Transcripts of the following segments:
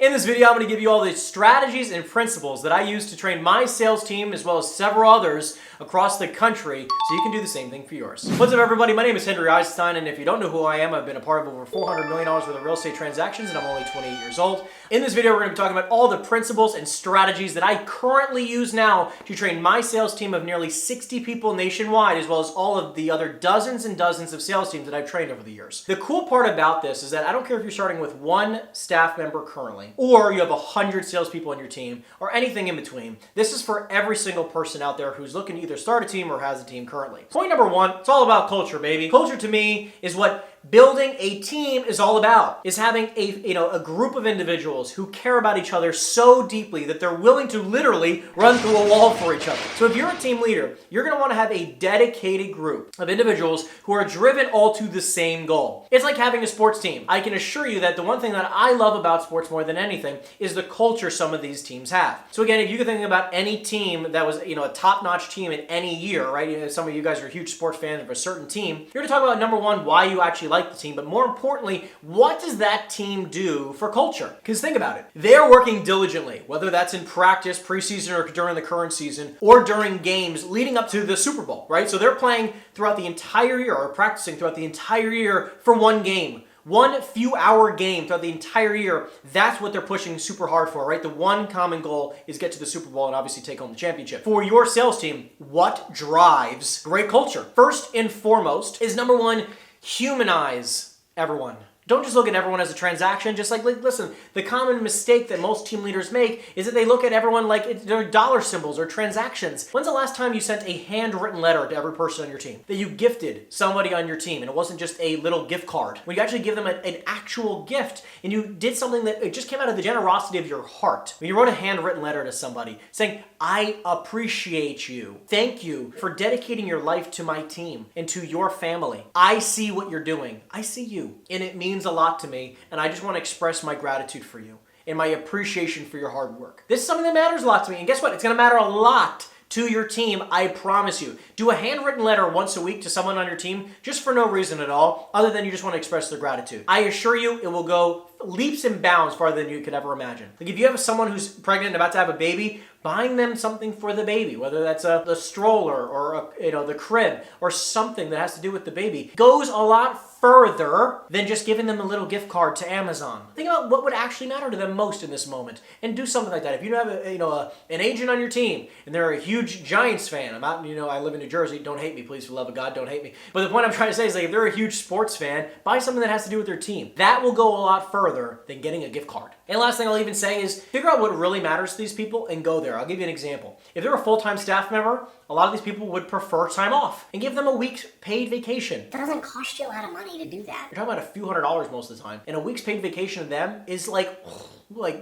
In this video, I'm going to give you all the strategies and principles that I use to train my sales team as well as several others across the country so you can do the same thing for yours. What's up, everybody? My name is Henry Eisenstein, and if you don't know who I am, I've been a part of over $400 million worth of real estate transactions, and I'm only 28 years old. In this video, we're going to be talking about all the principles and strategies that I currently use now to train my sales team of nearly 60 people nationwide, as well as all of the other dozens and dozens of sales teams that I've trained over the years. The cool part about this is that I don't care if you're starting with one staff member currently, or you have 100 salespeople on your team, or anything in between. This is for every single person out there who's looking to either start a team or has a team currently. Point number one, it's all about culture, baby. Culture to me is what building a team is all about, is having a group of individuals who care about each other so deeply that they're willing to literally run through a wall for each other. So if you're a team leader, you're going to want to have a dedicated group of individuals who are driven all to the same goal. It's like having a sports team. I can assure you that the one thing that I love about sports more than anything is the culture some of these teams have. So again, if you can think about any team that was a top-notch team in any year, right? Some of you guys are huge sports fans of a certain team. You're going to talk about number one, why you actually like the team, but more importantly, what does that team do for culture? Because think about it. They're working diligently, whether that's in practice, preseason, or during the current season, or during games leading up to the Super Bowl, right? So they're playing throughout the entire year, or practicing throughout the entire year for one game. One few hour game throughout the entire year. That's what they're pushing super hard for, right? The one common goal is get to the Super Bowl and obviously take home the championship. For your sales team, what drives great culture? First and foremost is number one, humanize everyone. Don't just look at everyone as a transaction. Just like, listen, the common mistake that most team leaders make is that they look at everyone like they're dollar symbols or transactions. When's the last time you sent a handwritten letter to every person on your team? That you gifted somebody on your team and it wasn't just a little gift card. When you actually give them an actual gift and you did something that it just came out of the generosity of your heart. When you wrote a handwritten letter to somebody saying, I appreciate you. Thank you for dedicating your life to my team and to your family. I see what you're doing. I see you. And it means a lot to me, and I just want to express my gratitude for you and my appreciation for your hard work. This is something that matters a lot to me, and guess what? It's going to matter a lot to your team, I promise you. Do a handwritten letter once a week to someone on your team just for no reason at all, other than you just want to express their gratitude. I assure you it will go leaps and bounds farther than you could ever imagine. Like if you have someone who's pregnant and about to have a baby, buying them something for the baby, whether that's the stroller or the crib or something that has to do with the baby, goes a lot further than just giving them a little gift card to Amazon. Think about what would actually matter to them most in this moment and do something like that. If you have an agent on your team and they're a huge Giants fan, I live in New Jersey, don't hate me, please, for the love of God, don't hate me. But the point I'm trying to say is, like, if they're a huge sports fan, buy something that has to do with their team. That will go a lot further than getting a gift card. And last thing I'll even say is figure out what really matters to these people and go there. I'll give you an example. If they're a full-time staff member, a lot of these people would prefer time off and give them a week's paid vacation. That doesn't cost you a lot of money to do that. You're talking about a few $100s most of the time. And a week's paid vacation to them is like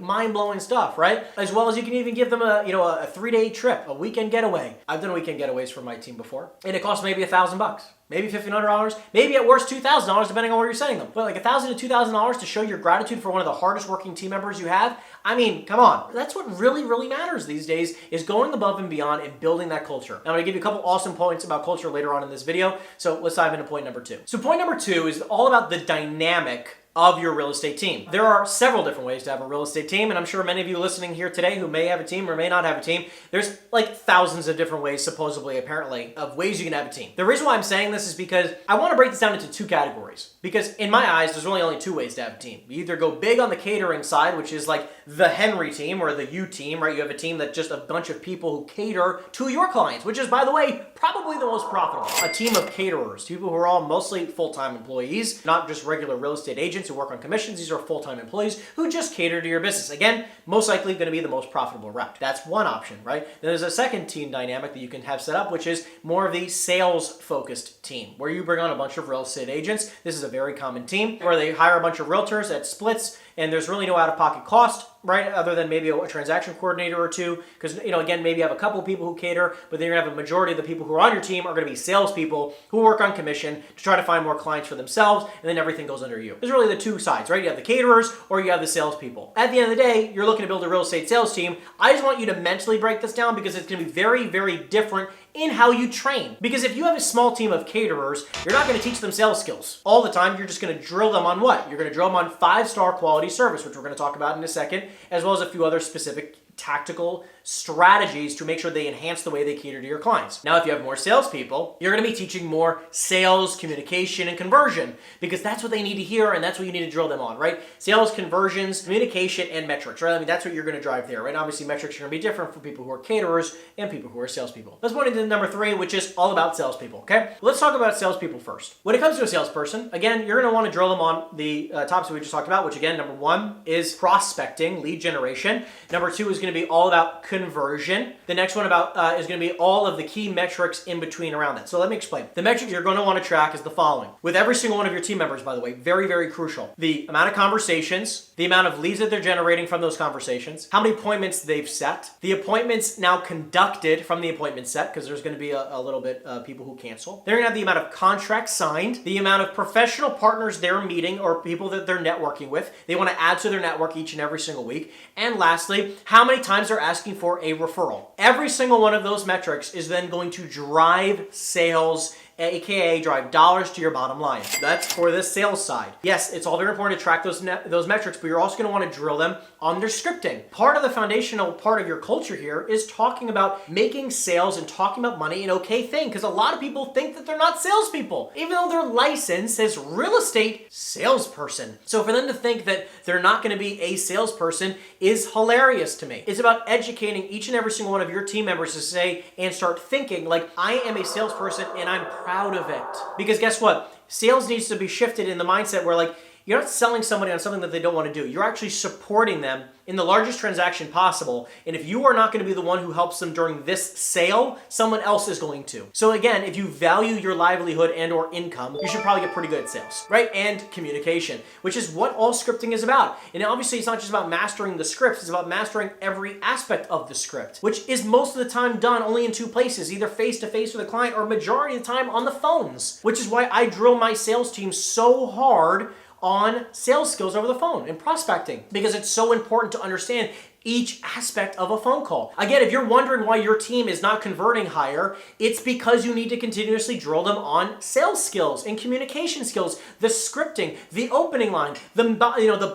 mind-blowing stuff, right? As well as you can even give them a 3-day trip, a weekend getaway. I've done weekend getaways for my team before, and it costs maybe $1,000, maybe $1,500, maybe at worst $2,000, depending on where you're sending them. But like $1,000 to $2,000 to show your gratitude for one of the hardest working team members you have. I mean, come on. That's what really, really matters these days, is going above and beyond and building that culture. I'm going to give you a couple awesome points about culture later on in this video. So let's dive into point number two. So point number two is all about the dynamic of your real estate team. There are several different ways to have a real estate team, and I'm sure many of you listening here today who may have a team or may not have a team, there's like thousands of different ways, supposedly, apparently, of ways you can have a team. The reason why I'm saying this is because I want to break this down into two categories. Because in my eyes, there's really only two ways to have a team. You either go big on the catering side, which is like the Henry team or the U team, right? You have a team that's just a bunch of people who cater to your clients, which is, by the way, probably the most profitable. A team of caterers, people who are all mostly full-time employees, not just regular real estate agents who work on commissions. These are full-time employees who just cater to your business. Again, most likely going to be the most profitable route. That's one option, right? Then there's a second team dynamic that you can have set up, which is more of the sales-focused team, where you bring on a bunch of real estate agents. This is a very common team where they hire a bunch of realtors at splits, and there's really no out-of-pocket cost, right, other than maybe a transaction coordinator or two, because, again, maybe you have a couple of people who cater, but then you're going to have a majority of the people who are on your team are going to be salespeople who work on commission to try to find more clients for themselves, and then everything goes under you. There's really the two sides, right? You have the caterers or you have the salespeople. At the end of the day, you're looking to build a real estate sales team. I just want you to mentally break this down because it's going to be very, very different in how you train. Because if you have a small team of caterers, you're not going to teach them sales skills all the time. You're just going to drill them on what? You're going to drill them on 5-star quality service, which we're going to talk about in a second, as well as a few other specific tactical strategies to make sure they enhance the way they cater to your clients. Now, if you have more salespeople, you're going to be teaching more sales, communication, and conversion, because that's what they need to hear, and that's what you need to drill them on, right? Sales, conversions, communication, and metrics, right? I mean, that's what you're going to drive there, right? Obviously, metrics are going to be different for people who are caterers and people who are salespeople. Let's move into number 3, which is all about salespeople, okay? Let's talk about salespeople first. When it comes to a salesperson, again, you're going to want to drill them on the topics we just talked about, which again, number 1 is prospecting, lead generation. Number 2 is going to be all about conversion. The next one is going to be all of the key metrics in between around that. So let me explain. The metric you're going to want to track is the following. With every single one of your team members, by the way, very, very crucial. The amount of conversations, the amount of leads that they're generating from those conversations, how many appointments they've set, the appointments now conducted from the appointment set, because there's going to be a little bit people who cancel. They're going to have the amount of contracts signed, the amount of professional partners they're meeting or people that they're networking with. They want to add to their network each and every single week. And lastly, how many times they're asking for a referral. Every single one of those metrics is then going to drive sales, aka drive dollars to your bottom line. That's for the sales side. Yes, it's all very important to track those metrics, but you're also going to want to drill them on their scripting. Part of the foundational part of your culture here is talking about making sales and talking about money an okay thing, because a lot of people think that they're not salespeople, even though they're licensed as real estate salesperson. So for them to think that they're not going to be a salesperson is hilarious to me. It's about educating each and every single one of your team members to say and start thinking like, I am a salesperson and I'm proud of it. Because guess what? Sales needs to be shifted in the mindset where like, you're not selling somebody on something that they don't want to do. You're actually supporting them in the largest transaction possible. And if you are not going to be the one who helps them during this sale, someone else is going to. So again, if you value your livelihood and or income, you should probably get pretty good at sales, right? And communication, which is what all scripting is about. And obviously it's not just about mastering the scripts, it's about mastering every aspect of the script, which is most of the time done only in 2 places, either face-to-face with a client or majority of the time on the phones, which is why I drill my sales team so hard on sales skills over the phone and prospecting, because it's so important to understand each aspect of a phone call. Again, if you're wondering why your team is not converting higher, it's because you need to continuously drill them on sales skills and communication skills, the scripting, the opening line, the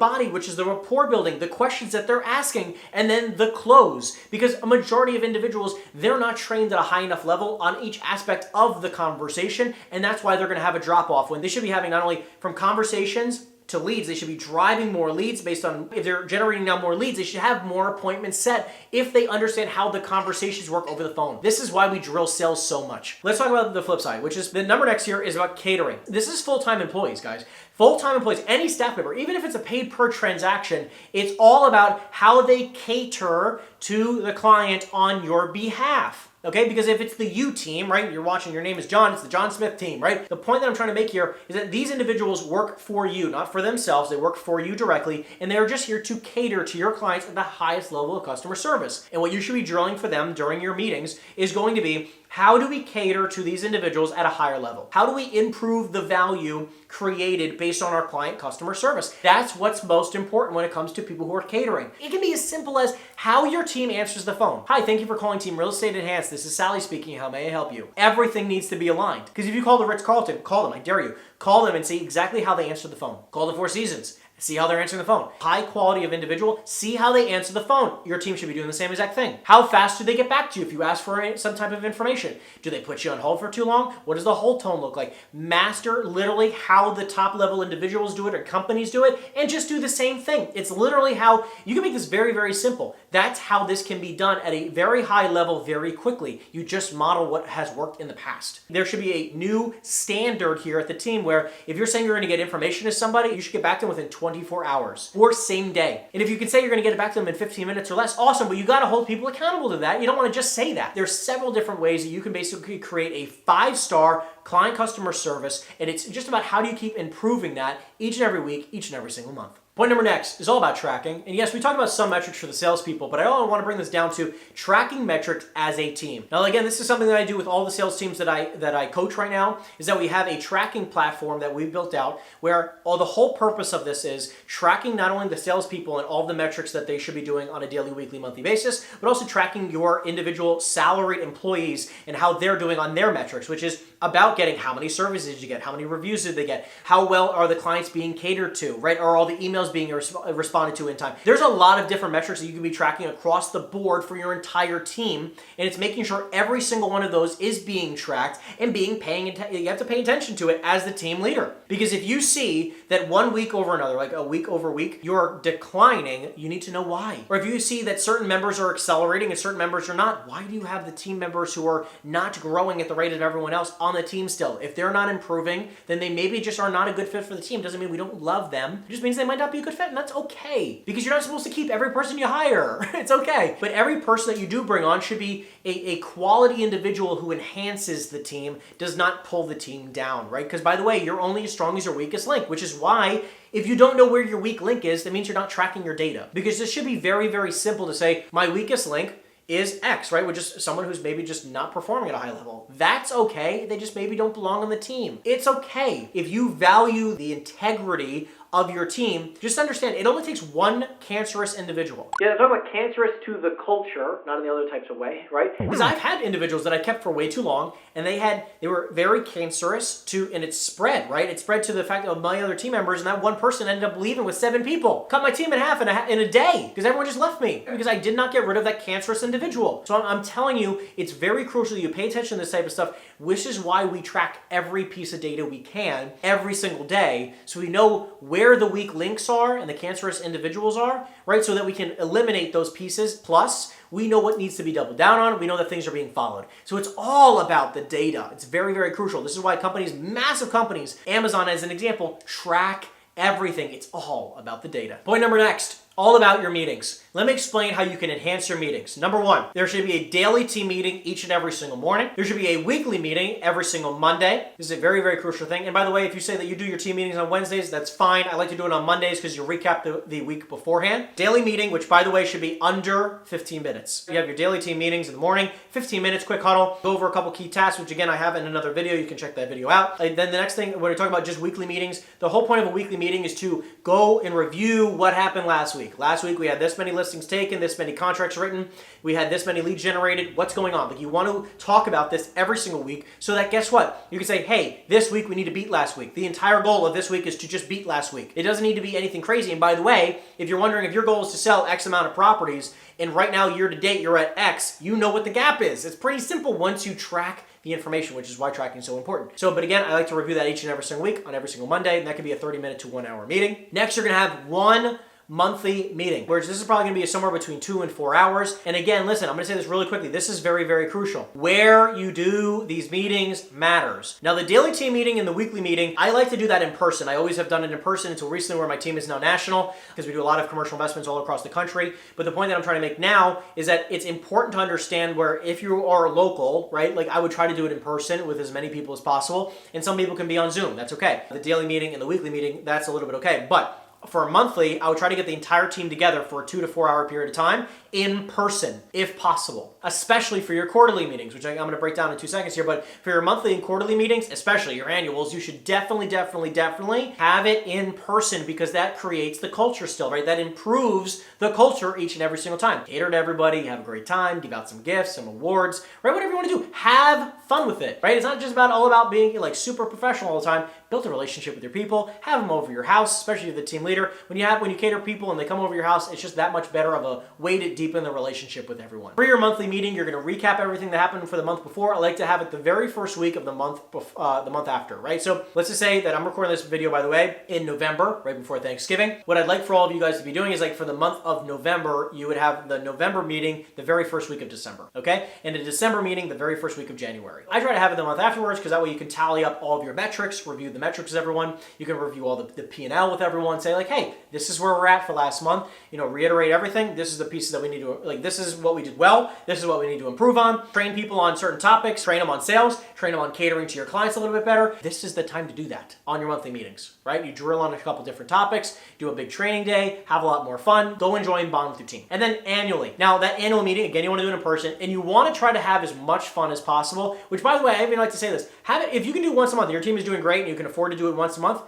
body, which is the rapport building, the questions that they're asking, and then the close. Because a majority of individuals, they're not trained at a high enough level on each aspect of the conversation, and that's why they're going to have a drop off when they should be having not only from conversations to leads. They should be driving more leads based on, if they're generating now more leads, they should have more appointments set if they understand how the conversations work over the phone. This is why we drill sales so much. Let's talk about the flip side, which is the number next here is about catering. This is full-time employees, guys. Full-time employees, any staff member, even if it's a paid per transaction, it's all about how they cater to the client on your behalf. Okay, because if it's the you team, right, you're watching, your name is John, it's the John Smith team, right? The point that I'm trying to make here is that these individuals work for you, not for themselves. They work for you directly, and they're just here to cater to your clients at the highest level of customer service. And what you should be drilling for them during your meetings is going to be, how do we cater to these individuals at a higher level? How do we improve the value created based on our client customer service? That's what's most important when it comes to people who are catering. It can be as simple as how your team answers the phone. Hi, thank you for calling Team Real Estate Enhanced. This is Sally speaking. How may I help you? Everything needs to be aligned. Because if you call the Ritz-Carlton, call them, I dare you. Call them and see exactly how they answer the phone. Call the Four Seasons. See how they're answering the phone. High quality of individual, see how they answer the phone. Your team should be doing the same exact thing. How fast do they get back to you if you ask for some type of information? Do they put you on hold for too long? What does the hold tone look like? Master literally how the top level individuals do it or companies do it, and just do the same thing. It's literally how, you can make this very, very simple. That's how this can be done at a very high level very quickly. You just model what has worked in the past. There should be a new standard here at the team where if you're saying you're going to get information to somebody, you should get back to them within 24 hours or same day. And if you can say you're going to get it back to them in 15 minutes or less, awesome, but you got to hold people accountable to that. You don't want to just say that. There's several different ways that you can basically create a 5-star client customer service, and it's just about how do you keep improving that each and every week, each and every single month. Point number next is all about tracking. And yes, we talked about some metrics for the salespeople, but I want to bring this down to tracking metrics as a team. Now, again, this is something that I do with all the sales teams that I coach right now, is that we have a tracking platform that we've built out where the whole purpose of this is tracking not only the salespeople and all the metrics that they should be doing on a daily, weekly, monthly basis, but also tracking your individual salaried employees and how they're doing on their metrics, which is about getting how many surveys did you get, how many reviews did they get, how well are the clients being catered to, right? Are all the emails being responded to in time? There's a lot of different metrics that you can be tracking across the board for your entire team, and it's making sure every single one of those is being tracked and you have to pay attention to it as the team leader. Because if you see that one week over another, like a week over week, you're declining, you need to know why. Or if you see that certain members are accelerating and certain members are not, why do you have the team members who are not growing at the rate of everyone else on the team still? If they're not improving, then they maybe just are not a good fit for the team. Doesn't mean we don't love them. It just means they might not be a good fit, and that's okay. Because you're not supposed to keep every person you hire. It's okay. But every person that you do bring on should be a quality individual who enhances the team, does not pull the team down, right? Because by the way, you're only as strong as your weakest link, which is why if you don't know where your weak link is, that means you're not tracking your data. Because this should be very, very simple to say, my weakest link is X, right? Which is someone who's maybe just not performing at a high level. That's okay. They just maybe don't belong on the team. It's okay. If you value the integrity of your team, just understand it only takes one cancerous individual. Yeah, I'm talking about cancerous to the culture, not in the other types of way, right? Because I've had individuals that I kept for way too long, and they were very cancerous and it spread, right? It spread to the fact of my other team members, and that one person ended up leaving with 7 people. Cut my team in half in a day, because everyone just left me, because I did not get rid of that cancerous individual. So I'm telling you, it's very crucial that you pay attention to this type of stuff, which is why we track every piece of data we can every single day, so we know where the weak links are and the cancerous individuals are, right? So that we can eliminate those pieces. Plus, we know what needs to be doubled down on. We know that things are being followed. So it's all about the data. It's very, very crucial. This is why companies, massive companies, Amazon as an example, track everything. It's all about the data. Point number next. All about your meetings. Let me explain how you can enhance your meetings. Number one, there should be a daily team meeting each and every single morning. There should be a weekly meeting every single Monday. This is a very, very crucial thing. And by the way, if you say that you do your team meetings on Wednesdays, that's fine. I like to do it on Mondays because you recap the week beforehand. Daily meeting, which by the way should be under 15 minutes. You have your daily team meetings in the morning, 15 minutes, quick huddle, go over a couple key tasks, which again, I have in another video. You can check that video out. And then the next thing, when we're talking about just weekly meetings, the whole point of a weekly meeting is to go and review what happened last week. Last week, we had this many listings taken, this many contracts written, we had this many leads generated. What's going on? Like, you want to talk about this every single week so that, guess what? You can say, hey, this week we need to beat last week. The entire goal of this week is to just beat last week. It doesn't need to be anything crazy. And by the way, if you're wondering if your goal is to sell X amount of properties, and right now year to date you're at X, you know what the gap is. It's pretty simple once you track the information, which is why tracking is so important. So, but again, I like to review that each and every single week on every single Monday, and that could be a 30-minute to 1 hour meeting. Next, you're gonna have one monthly meeting, whereas this is probably going to be somewhere between 2 and 4 hours. And again, listen, I'm going to say this really quickly. This is very, very crucial. Where you do these meetings matters. Now, the daily team meeting and the weekly meeting, I like to do that in person. I always have done it in person until recently, where my team is now national, because we do a lot of commercial investments all across the country. But the point that I'm trying to make now is that it's important to understand where, if you are local, right, like I would try to do it in person with as many people as possible. And some people can be on Zoom. That's okay. The daily meeting and the weekly meeting, that's a little bit okay. But for a monthly, I would try to get the entire team together for a 2 to 4 hour period of time in person, if possible, especially for your quarterly meetings, which I'm going to break down in 2 seconds here. But for your monthly and quarterly meetings, especially your annuals, you should definitely have it in person, because that creates the culture still, right? That improves the culture each and every single time. Cater to everybody, have a great time, give out some gifts, some awards, right? Whatever you want to do, have fun with it, right? It's not just all about being like super professional all the time. Build a relationship with your people, have them over your house, especially if the team leader. When you cater people and they come over your house, it's just that much better of a way to deepen the relationship with everyone. For your monthly meeting, you're going to recap everything that happened for the month before. I like to have it the very first week of the month after, right? So let's just say that I'm recording this video, by the way, in November, right before Thanksgiving. What I'd like for all of you guys to be doing is, like, for the month of November, you would have the November meeting the very first week of December, okay? And the December meeting the very first week of January. I try to have it the month afterwards, because that way you can tally up all of your metrics, review the metrics with everyone. You can review all the P&L with everyone. Say like, hey, this is where we're at for last month. Reiterate everything. This is the pieces that we need to, like, this is what we did well. This is what we need to improve on. Train people on certain topics. Train them on sales. Train them on catering to your clients a little bit better. This is the time to do that on your monthly meetings, right? You drill on a couple different topics, do a big training day, have a lot more fun, go enjoy and bond with your team. And then annually. Now that annual meeting, again, you want to do it in person, and you want to try to have as much fun as possible, which by the way, I even like to say this, have it, if you can do once a month, your team is doing great and you can afford to do it once a month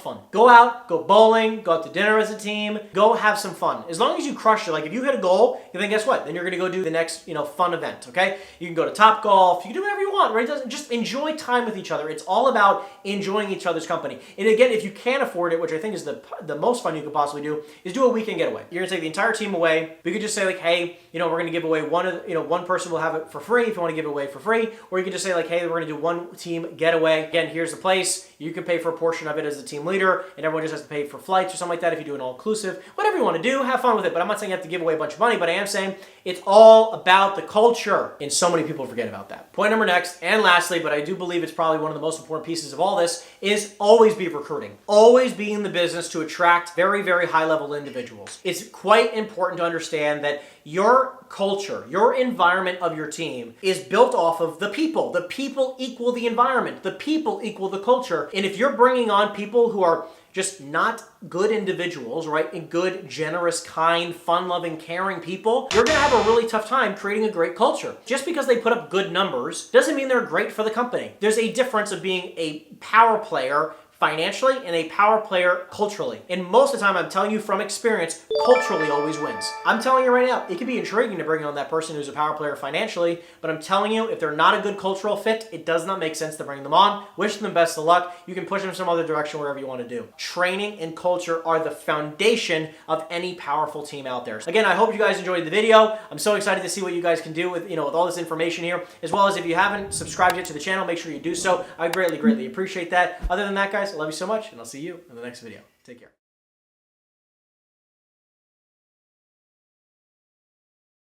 fun. Go out, go bowling, go out to dinner as a team, go have some fun. As long as you crush it, like if you hit a goal, then guess what? Then you're gonna go do the next, fun event, okay? You can go to Top Golf, you can do whatever you want, right? Just enjoy time with each other. It's all about enjoying each other's company. And again, if you can't afford it, which I think is the most fun you could possibly do, is do a weekend getaway. You're gonna take the entire team away. We could just say like, hey, we're gonna give away one person will have it for free if you wanna give it away for free, or you can just say like, hey, we're gonna do one team getaway. Again, here's the place. You can pay for a portion of it as a team leader, and everyone just has to pay for flights or something like that if you do an all-inclusive. Whatever you want to do, have fun with it. But I'm not saying you have to give away a bunch of money, but I am saying it's all about the culture. And so many people forget about that. Point number next, and lastly, but I do believe it's probably one of the most important pieces of all this, is always be recruiting. Always be in the business to attract very, very high-level individuals. It's quite important to understand that your culture, your environment of your team is built off of the people. The people equal the environment. The people equal the culture. And if you're bringing on people who are just not good individuals, right? And good, generous, kind, fun-loving, caring people, you're gonna have a really tough time creating a great culture. Just because they put up good numbers doesn't mean they're great for the company. There's a difference of being a power player financially and a power player culturally. And most of the time, I'm telling you from experience, culturally always wins. I'm telling you right now, it can be intriguing to bring on that person who's a power player financially, but I'm telling you, if they're not a good cultural fit, it does not make sense to bring them on. Wish them best of luck. You can push them some other direction, wherever you want to do. Training and culture are the foundation of any powerful team out there. Again, I hope you guys enjoyed the video. I'm so excited to see what you guys can do with, with all this information here, as well as if you haven't subscribed yet to the channel, make sure you do so. I greatly, greatly appreciate that. Other than that, guys, I love you so much, and I'll see you in the next video. Take care.